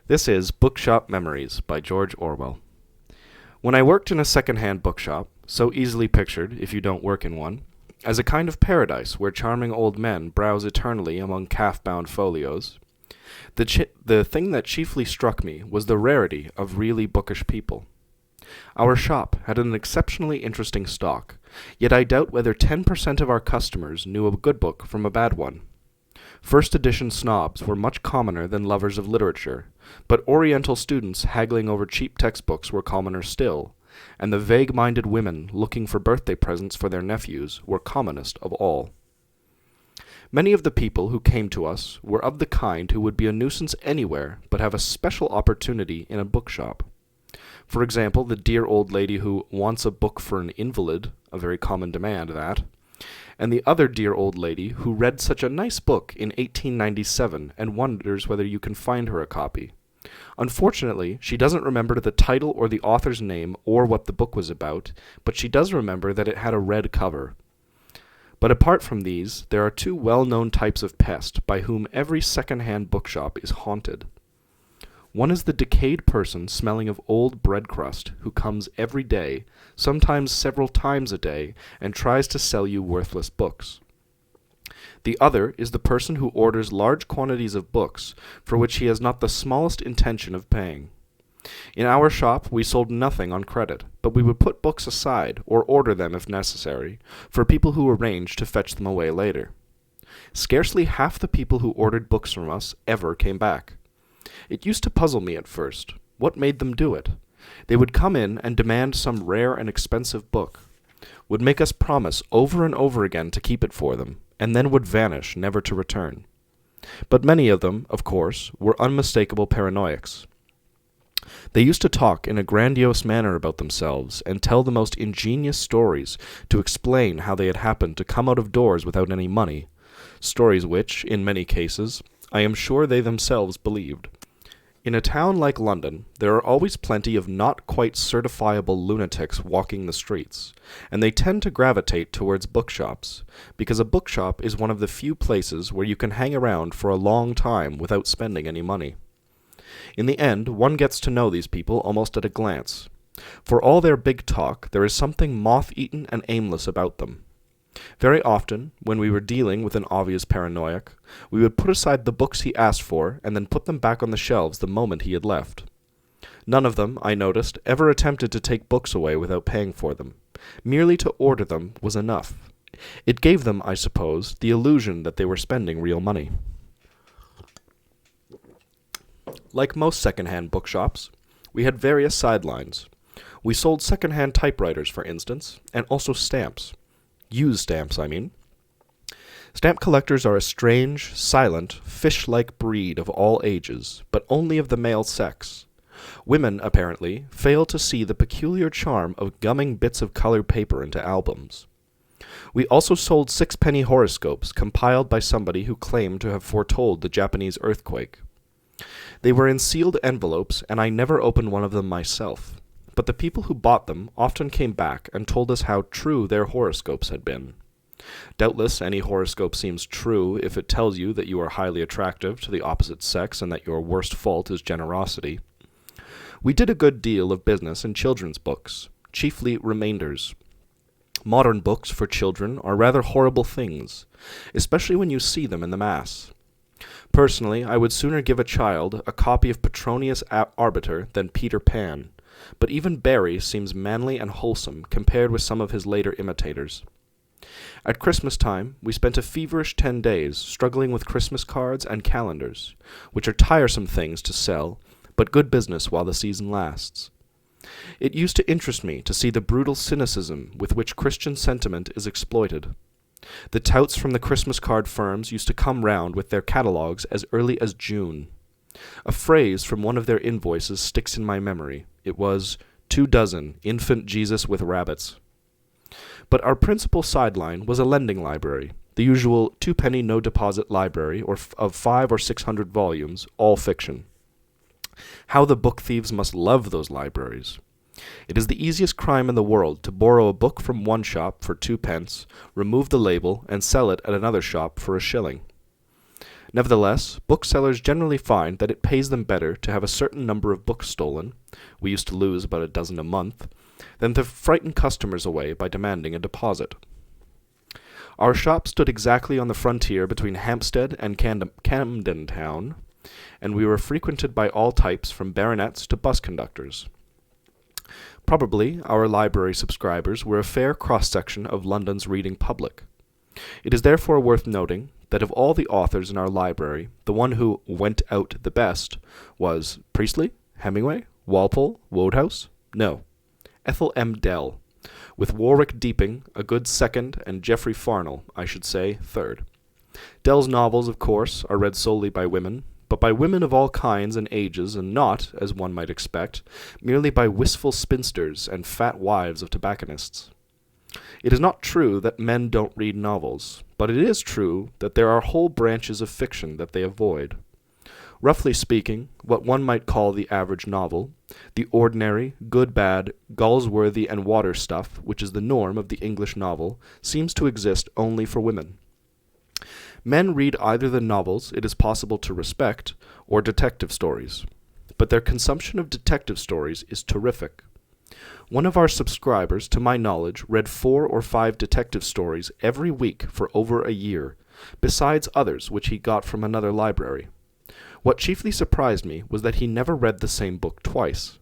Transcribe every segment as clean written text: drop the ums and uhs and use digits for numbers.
This is Bookshop Memories by George Orwell. When I worked in a second-hand bookshop, so easily pictured, if you don't work in one, as a kind of paradise where charming old men browse eternally among calf-bound folios, the thing that chiefly struck me was the rarity of really bookish people. Our shop had an exceptionally interesting stock, yet I doubt whether 10% of our customers knew a good book from a bad one. First edition snobs were much commoner than lovers of literature, but Oriental students haggling over cheap textbooks were commoner still, and the vague-minded women looking for birthday presents for their nephews were commonest of all. Many of the people who came to us were of the kind who would be a nuisance anywhere but have a special opportunity in a bookshop. For example, the dear old lady who wants a book for an invalid, a very common demand, that, and the other dear old lady who read such a nice book in 1897 and wonders whether you can find her a copy. Unfortunately, she doesn't remember the title or the author's name or what the book was about, but she does remember that it had a red cover. But apart from these, there are two well-known types of pest by whom every second-hand bookshop is haunted. One is the decayed person smelling of old bread crust who comes every day, sometimes several times a day, and tries to sell you worthless books. The other is the person who orders large quantities of books for which he has not the smallest intention of paying. In our shop we sold nothing on credit, but we would put books aside, or order them if necessary, for people who arranged to fetch them away later. Scarcely half the people who ordered books from us ever came back. It used to puzzle me at first. What made them do it? They would come in and demand some rare and expensive book, would make us promise over and over again to keep it for them, and then would vanish, never to return. But many of them, of course, were unmistakable paranoiacs. They used to talk in a grandiose manner about themselves, and tell the most ingenious stories to explain how they had happened to come out of doors without any money, stories which, in many cases, I am sure they themselves believed. In a town like London, there are always plenty of not quite certifiable lunatics walking the streets, and they tend to gravitate towards bookshops, because a bookshop is one of the few places where you can hang around for a long time without spending any money. In the end, one gets to know these people almost at a glance. For all their big talk, there is something moth-eaten and aimless about them. Very often, when we were dealing with an obvious paranoiac, we would put aside the books he asked for and then put them back on the shelves the moment he had left. None of them, I noticed, ever attempted to take books away without paying for them. Merely to order them was enough. It gave them, I suppose, the illusion that they were spending real money. Like most second-hand bookshops, we had various sidelines. We sold second-hand typewriters, for instance, and also stamps. Used stamps, I mean. Stamp collectors are a strange, silent, fish-like breed of all ages, but only of the male sex. Women, apparently, fail to see the peculiar charm of gumming bits of colored paper into albums. We also sold sixpenny horoscopes compiled by somebody who claimed to have foretold the Japanese earthquake. They were in sealed envelopes, and I never opened one of them myself. But the people who bought them often came back and told us how true their horoscopes had been. Doubtless any horoscope seems true if it tells you that you are highly attractive to the opposite sex and that your worst fault is generosity. We did a good deal of business in children's books, chiefly remainders. Modern books for children are rather horrible things, especially when you see them in the mass. Personally, I would sooner give a child a copy of Petronius Arbiter than Peter Pan, but even Barry seems manly and wholesome compared with some of his later imitators. At Christmas time, we spent a feverish 10 days struggling with Christmas cards and calendars, which are tiresome things to sell, but good business while the season lasts. It used to interest me to see the brutal cynicism with which Christian sentiment is exploited. The touts from the Christmas card firms used to come round with their catalogues as early as June. A phrase from one of their invoices sticks in my memory. It was, 2 dozen, infant Jesus with rabbits. But our principal sideline was a lending library, the usual 2-penny no-deposit library of 500 or 600 volumes, all fiction. How the book thieves must love those libraries. It is the easiest crime in the world to borrow a book from one shop for 2 pence, remove the label, and sell it at another shop for a shilling. Nevertheless, booksellers generally find that it pays them better to have a certain number of books stolen — we used to lose about a dozen a month — than to frighten customers away by demanding a deposit. Our shop stood exactly on the frontier between Hampstead and Camden Town, and we were frequented by all types from baronets to bus conductors. Probably our library subscribers were a fair cross-section of London's reading public. It is therefore worth noting that of all the authors in our library, the one who went out the best was Priestley, Hemingway, Walpole, Wodehouse? No, Ethel M. Dell, with Warwick Deeping a good second and Geoffrey Farnell, I should say, third. Dell's novels, of course, are read solely by women, but by women of all kinds and ages, and not, as one might expect, merely by wistful spinsters and fat wives of tobacconists. It is not true that men don't read novels, but it is true that there are whole branches of fiction that they avoid. Roughly speaking, what one might call the average novel, the ordinary, good-bad, Galsworthy and water stuff, which is the norm of the English novel, seems to exist only for women. Men read either the novels it is possible to respect, or detective stories. But their consumption of detective stories is terrific. One of our subscribers, to my knowledge, read 4 or 5 detective stories every week for over a year, besides others which he got from another library. What chiefly surprised me was that he never read the same book twice.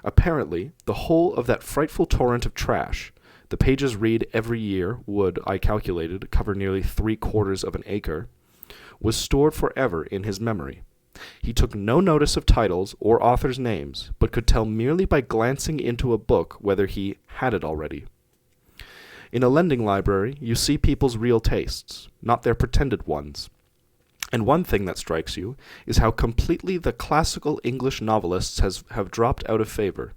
Apparently, the whole of that frightful torrent of trash — the pages read every year would, I calculated, cover nearly 3/4 of an acre — was stored forever in his memory. He took no notice of titles or authors' names, but could tell merely by glancing into a book whether he had it already. In a lending library, you see people's real tastes, not their pretended ones. And one thing that strikes you is how completely the classical English novelists have dropped out of favor.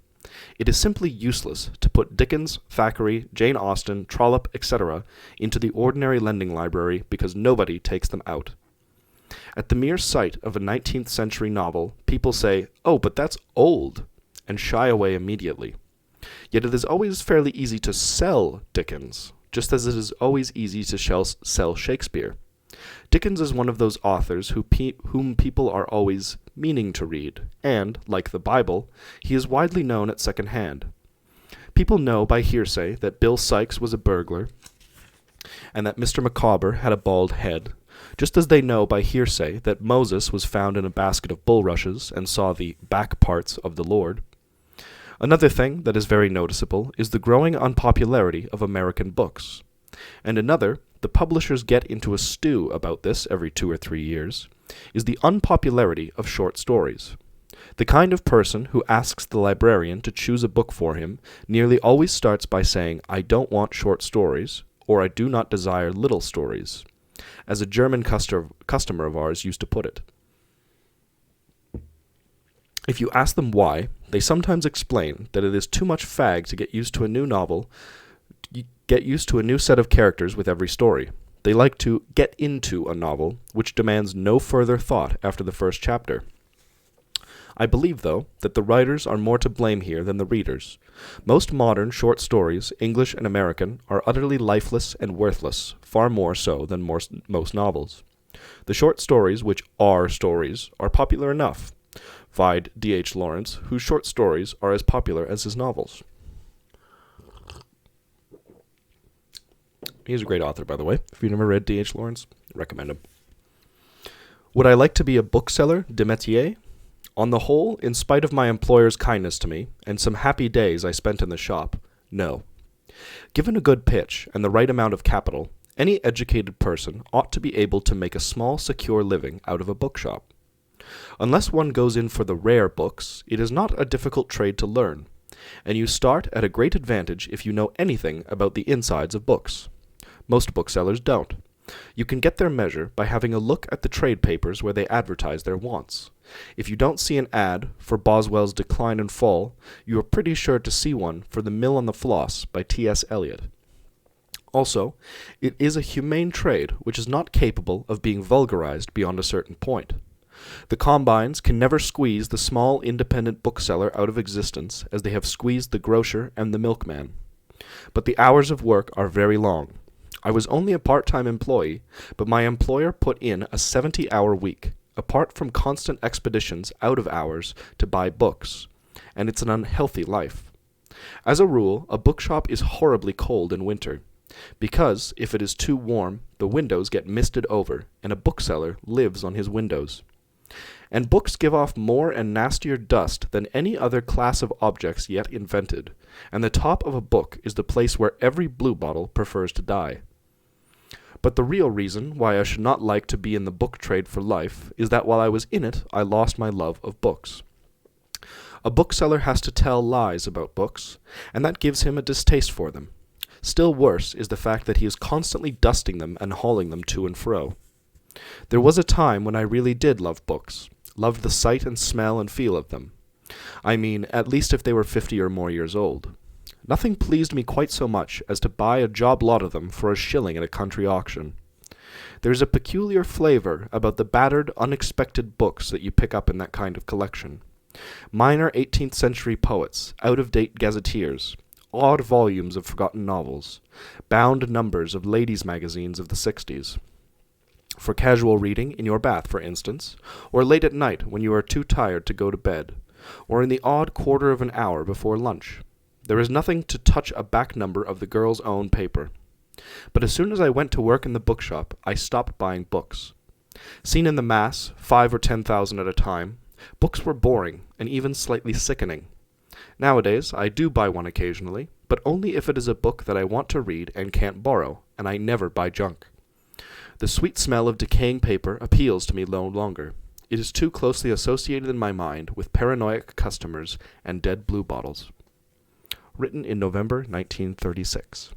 It is simply useless to put Dickens, Thackeray, Jane Austen, Trollope, etc. into the ordinary lending library because nobody takes them out. At the mere sight of a 19th century novel, people say, "Oh, but that's old," and shy away immediately. Yet it is always fairly easy to sell Dickens, just as it is always easy to sell Shakespeare. Dickens is one of those authors whom people are always meaning to read, and, like the Bible, he is widely known at second hand. People know by hearsay that Bill Sikes was a burglar, and that Mr. Micawber had a bald head, just as they know by hearsay that Moses was found in a basket of bulrushes and saw the back parts of the Lord. Another thing that is very noticeable is the growing unpopularity of American books. And another, the publishers get into a stew about this every 2 or 3 years, is the unpopularity of short stories. The kind of person who asks the librarian to choose a book for him nearly always starts by saying, "I don't want short stories," or "I do not desire little stories," as a German customer of ours used to put it. If you ask them why, they sometimes explain that it is too much fag to get used to a new novel, get used to a new set of characters with every story. They like to get into a novel which demands no further thought after the first chapter. I believe, though, that the writers are more to blame here than the readers. Most modern short stories, English and American, are utterly lifeless and worthless, far more so than most novels. The short stories which are stories are popular enough. Vide D.H. Lawrence, whose short stories are as popular as his novels. He's a great author, by the way. If you've never read D.H. Lawrence, recommend him. Would I like to be a bookseller de métier? On the whole, in spite of my employer's kindness to me, and some happy days I spent in the shop, no. Given a good pitch and the right amount of capital, any educated person ought to be able to make a small, secure living out of a bookshop. Unless one goes in for the rare books, it is not a difficult trade to learn, and you start at a great advantage if you know anything about the insides of books. Most booksellers don't. You can get their measure by having a look at the trade papers where they advertise their wants. If you don't see an ad for Boswell's Decline and Fall, you are pretty sure to see one for The Mill on the Floss by T.S. Eliot. Also, it is a humane trade which is not capable of being vulgarized beyond a certain point. The combines can never squeeze the small independent bookseller out of existence as they have squeezed the grocer and the milkman. But the hours of work are very long. I was only a part-time employee, but my employer put in a 70-hour week, apart from constant expeditions out of hours to buy books, and it's an unhealthy life. As a rule, a bookshop is horribly cold in winter, because if it is too warm, the windows get misted over, and a bookseller lives on his windows. And books give off more and nastier dust than any other class of objects yet invented, and the top of a book is the place where every bluebottle prefers to die. But the real reason why I should not like to be in the book trade for life is that while I was in it, I lost my love of books. A bookseller has to tell lies about books, and that gives him a distaste for them. Still worse is the fact that he is constantly dusting them and hauling them to and fro. There was a time when I really did love books, loved the sight and smell and feel of them. I mean, at least if they were 50 or more years old. Nothing pleased me quite so much as to buy a job lot of them for $1 at a country auction. There is a peculiar flavor about the battered, unexpected books that you pick up in that kind of collection. Minor 18th century poets, out-of-date gazetteers, odd volumes of forgotten novels, bound numbers of ladies' magazines of the 60s. For casual reading in your bath, for instance, or late at night when you are too tired to go to bed, or in the odd quarter of an hour before lunch. There is nothing to touch a back number of the girl's own paper. But as soon as I went to work in the bookshop, I stopped buying books. Seen in the mass, 5 or 10,000 at a time, books were boring and even slightly sickening. Nowadays, I do buy one occasionally, but only if it is a book that I want to read and can't borrow, and I never buy junk. The sweet smell of decaying paper appeals to me no longer. It is too closely associated in my mind with paranoid customers and dead blue bottles. Written in November 1936.